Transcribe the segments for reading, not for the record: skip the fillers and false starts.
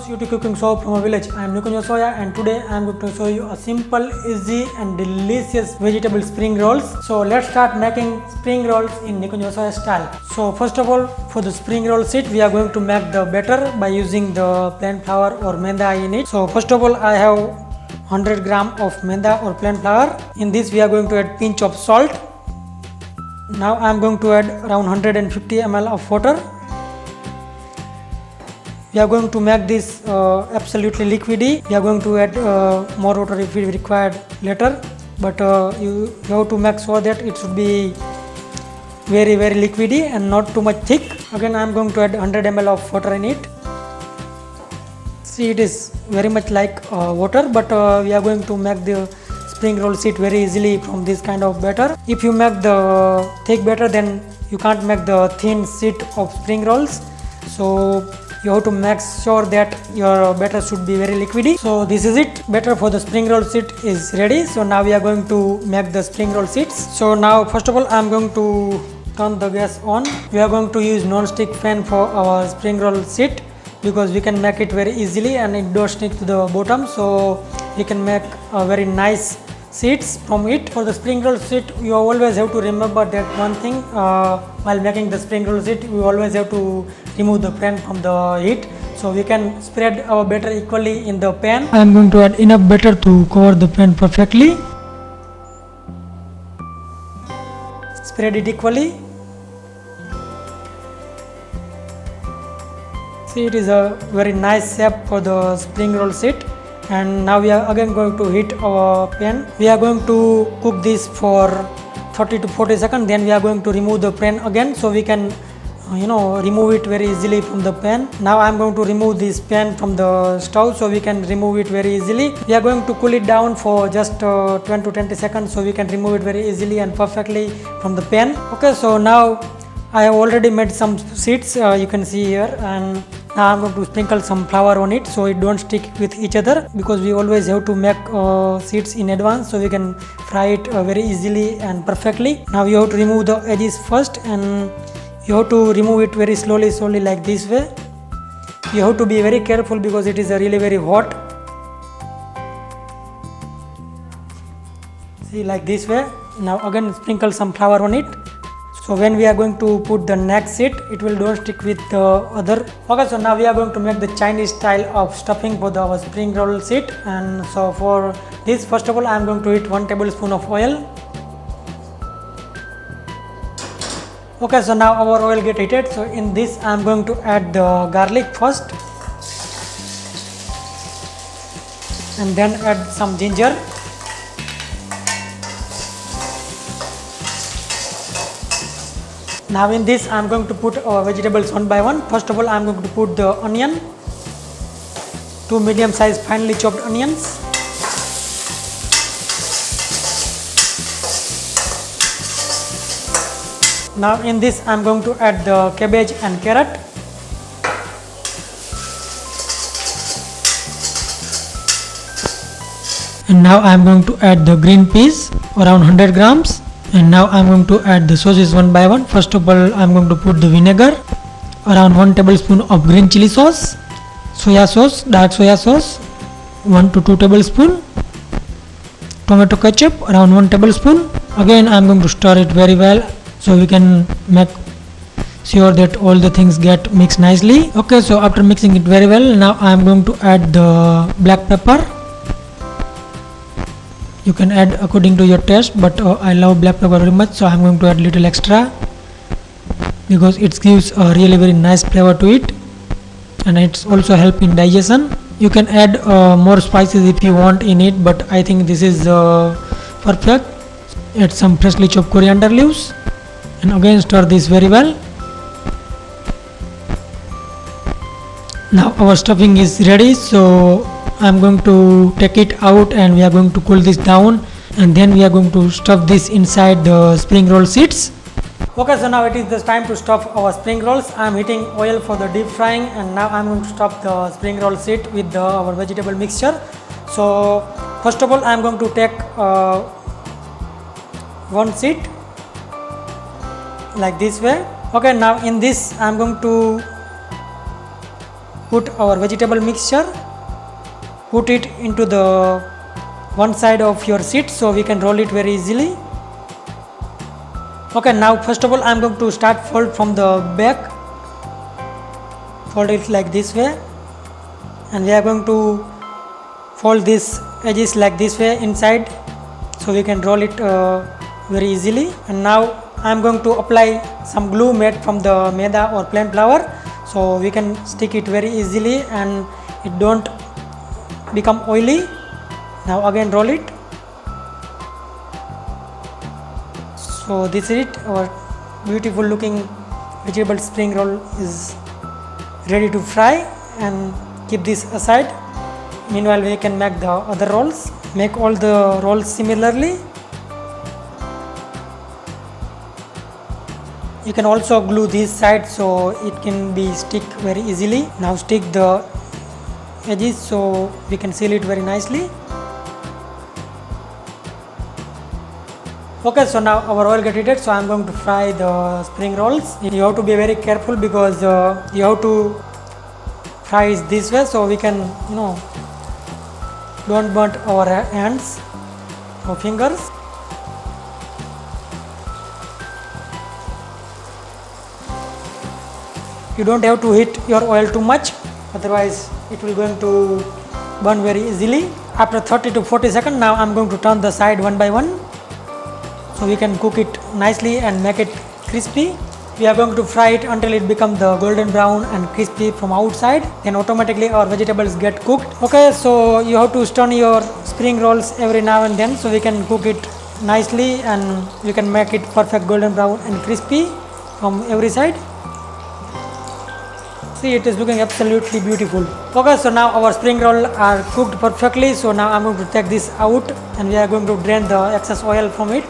host YouTube cooking show from a village. I am Nikunj Vasoya and today I am going to show you a simple, easy and delicious vegetable spring rolls. So let's start making spring rolls in Nikunj Vasoya style. So first of all, for the spring roll sheet we are going to make the batter by using the plain flour or maida in it. So first of all I have 100 gram of maida or plain flour. In this we are going to add pinch of salt. Now I am going to add around 150 ml of water. We are going to make this absolutely liquidy. We are going to add more water if we required later, but you have to make sure that it should be very liquidy and not too much thick. Again I am going to add 100 ml of water in it. See, it is very much like water, but we are going to make the spring roll sheet very easily from this kind of batter. If you make the thick batter, then you can't make the thin sheet of spring rolls. So you have to make sure that your batter should be very liquidy. So this is it. Batter for the spring roll sheet is ready. So now we are going to make the spring roll sheets. So now first of all I am going to turn the gas on. We are going to use non-stick pan for our spring roll sheet because we can make it very easily and it don't stick to the bottom. So we can make a very nice sheets from it. For the spring roll sheet you always have to remember that one thing, while making the spring roll sheet we always have to remove the pan from the heat so we can spread our batter equally in the pan. I am going to add enough batter to cover the pan perfectly. Spread it equally. See, it is a very nice shape for the spring roll sheet. And now we are again going to heat our pan. We are going to cook this for 30 to 40 seconds. Then we are going to remove the pan again so we can remove it very easily from the pan. Now I am going to remove this pan from the stove so we can remove it very easily. We are going to cool it down for just 20 to 20 seconds so we can remove it very easily and perfectly from the pan. Okay, so now I have already made some sheets, you can see here, and now I am going to sprinkle some flour on it so it don't stick with each other, because we always have to make sheets in advance so we can fry it very easily and perfectly. Now you have to remove the edges first, and you have to remove it very slowly like this way. You have to be very careful because it is really very hot. See, like this way. Now again sprinkle some flour on it. So when we are going to put the next sheet, it will don't stick with the other. Okay, so now we are going to make the Chinese style of stuffing for our spring roll sheet. And so for this, first of all I am going to heat 1 tablespoon of oil. Okay, so now our oil get heated. So in this I am going to add the garlic first, and then add some ginger. Now in this I am going to put our vegetables one by one. First of all I am going to put the onion, 2 medium sized finely chopped onions. Now in this I am going to add the cabbage and carrot. And now I am going to add the green peas, around 100 grams. And now I am going to add the sauces one by one. First of all I am going to put the vinegar, around 1 tablespoon of green chili sauce, soya sauce, dark soya sauce, 1 to 2 tablespoon, tomato ketchup, around 1 tablespoon. Again I am going to stir it very well so we can make sure that all the things get mixed nicely. Okay, so after mixing it very well, now I am going to add the black pepper. You can add according to your taste, but I love black pepper very much, so I am going to add little extra because it gives a really very nice flavor to it, and it's also help in digestion. You can add more spices if you want in it, but I think this is perfect. Add some freshly chopped coriander leaves and again stir this very well. Now our stuffing is ready, so I am going to take it out and we are going to cool this down, and then we are going to stuff this inside the spring roll sheets. Okay, so now it is the time to stuff our spring rolls. I am heating oil for the deep frying, and now I am going to stuff the spring roll sheet with our vegetable mixture. So first of all I am going to take one sheet like this way. Okay, now in this I am going to put our vegetable mixture, put it into the one side of your sheet so we can roll it very easily. Okay, now first of all I am going to start fold from the back. Fold it like this way, and we are going to fold this edges like this way inside so we can roll it very easily. And now I am going to apply some glue made from the maida or plain flour so we can stick it very easily and it don't become oily. Now again roll it. So this is it, our beautiful looking vegetable spring roll is ready to fry, and keep this aside. Meanwhile we can make the other rolls. Make all the rolls similarly. You can also glue this side so it can be stick very easily. Now stick the edges so we can seal it very nicely. Okay, so now our oil get heated, so I am going to fry the spring rolls. You have to be very careful because you have to fry it this way so we can, don't burn our hands or fingers. You don't have to heat your oil too much, otherwise it will going to burn very easily. After 30 to 40 seconds, now I am going to turn the side one by one so we can cook it nicely and make it crispy. We are going to fry it until it becomes the golden brown and crispy from outside. Then automatically our vegetables get cooked. Okay, so you have to stir your spring rolls every now and then so we can cook it nicely and we can make it perfect golden brown and crispy from every side. See, it is looking absolutely beautiful. Okay, so now our spring roll are cooked perfectly. So now I am going to take this out and we are going to drain the excess oil from it.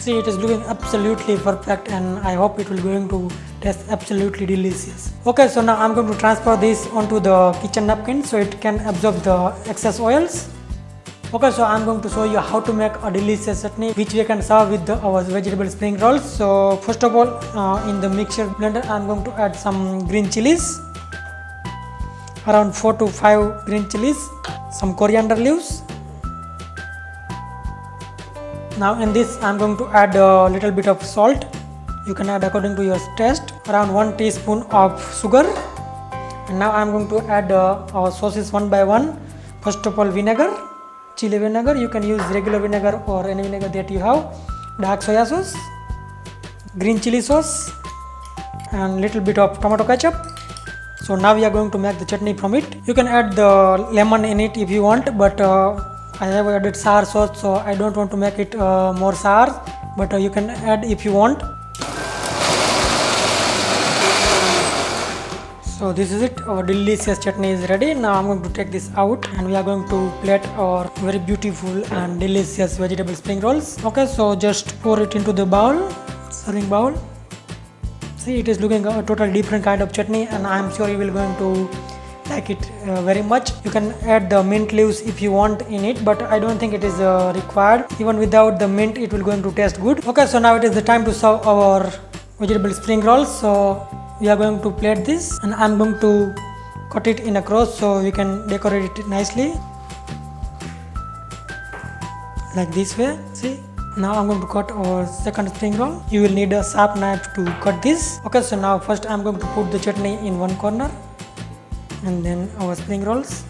See, it is looking absolutely perfect and I hope it will going to taste absolutely delicious. Okay, so now I am going to transfer this onto the kitchen napkin so it can absorb the excess oils. Okay, so I am going to show you how to make a delicious chutney which we can serve with our vegetable spring rolls. So first of all, in the mixer blender I am going to add some green chilies, around 4 to 5 green chilies, some coriander leaves. Now in this I am going to add a little bit of salt. You can add according to your taste. Around 1 teaspoon of sugar. And now I am going to add our sauces one by one. First of all, vinegar, chili vinegar. You can use regular vinegar or any vinegar that you have. Dark soya sauce, green chili sauce, and little bit of tomato ketchup. So now we are going to make the chutney from it. You can add the lemon in it if you want, but I have added sour sauce, so I don't want to make it more sour, but you can add if you want. So this is it, our delicious chutney is ready. Now I'm going to take this out and we are going to plate our very beautiful and delicious vegetable spring rolls. Okay, so just pour it into the bowl, serving bowl. See, it is looking a totally different kind of chutney and I am sure you will going to like it very much. You can add the mint leaves if you want in it, but I don't think it is required. Even without the mint it will going to taste good. Okay, so now it is the time to serve our vegetable spring rolls. So we are going to plate this and I am going to cut it in a cross so we can decorate it nicely like this way. See, now I am going to cut our second spring roll. You will need a sharp knife to cut this. Okay, so now first I am going to put the chutney in one corner and then our spring rolls.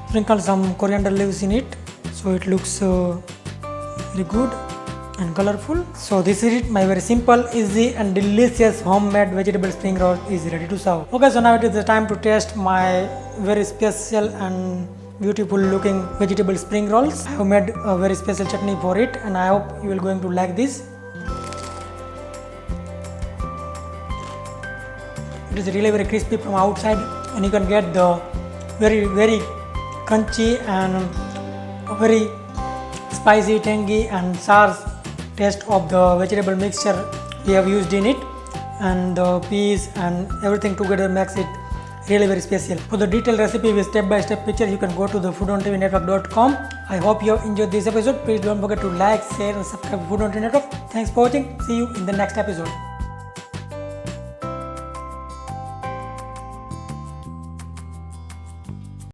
Sprinkle some coriander leaves in it so it looks very good and colorful. So this is it, my very simple, easy and delicious homemade vegetable spring roll is ready to serve. Okay, so now it is the time to taste my very special and beautiful looking vegetable spring rolls. I have made a very special chutney for it and I hope you will going to like this. It is really very crispy from outside and you can get the very crunchy and very spicy, tangy and sour taste of the vegetable mixture we have used in it. and the peas and everything together makes it really very special. For the detailed recipe with step-by-step pictures, you can go to the foodontvnetwork.com. I hope you have enjoyed this episode. Please don't forget to like, share and subscribe to Foodon TV Network. Thanks for watching. See you in the next episode.